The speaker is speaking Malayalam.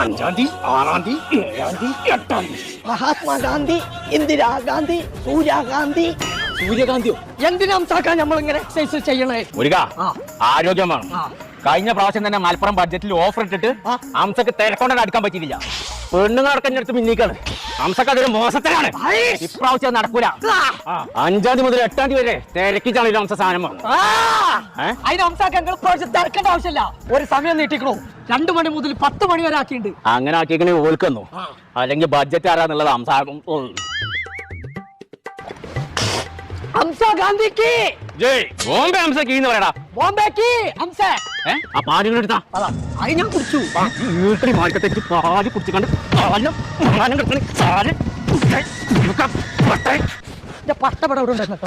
അഞ്ചാം തീയതി, 6-ാം തീയതി, 7-ാം തീയതി, 8-ാം തീയതി. മഹാത്മാഗാന്ധി, ഇന്ദിരാഗാന്ധി, സൂര്യാഗാന്ധി. സൂര്യകാന്തിയോ? എന്തിനാ അംസാക്കാൻ നമ്മളിങ്ങനെ എക്സസൈസ് ചെയ്യണേ? ആരോഗ്യം വേണം. കഴിഞ്ഞ പ്രാവശ്യം തന്നെ മലപ്പുറം ബഡ്ജറ്റിൽ ഓഫർ ഇട്ടിട്ട് അംസക്ക് തിരക്കൊണ്ടത് അടുക്കാൻ പറ്റിയില്ല. പെണ്ണുങ്ങളടക്കം അടുത്ത് മിന്നിക്കാണ്. അംസക്ക് അതൊരു മോശത്തിലാണ്. ഇപ്രാവശ്യം നടക്കൂല. 5-ാം തീയതി മുതൽ 8-ാം തീയതി വരെ തിരക്കിച്ചാണ് അംസ സാധനം വേണം. അതിന് അംസാക്കാൻ തിരക്കേണ്ട ആവശ്യമില്ല. ഒരു സമയം നീട്ടിക്കണോ? 2 മണി മുതൽ 10 മണി വരെ ആക്കിയിട്ടുണ്ട്. അങ്ങനെ ആക്കിക്കണേ ഓൽക്കുന്നു. അല്ലെങ്കിൽ ബഡ്ജറ്റ് ആരാന്നുള്ളത് അംസ. അംസാ ഗാന്ധിക്ക് ബോംബെ അംസക്ക് എന്ന് പറയടാ. ബോംബെക്ക് അംസ. ആ പാലുകളെടുത്താ അത് ഞാൻ കുടിച്ചു. മാർക്കത്തേക്ക് പാല് കുടിച്ചിട്ടുണ്ട്. പട്ടപടം ഇവിടെ ഉണ്ടായിരുന്നു.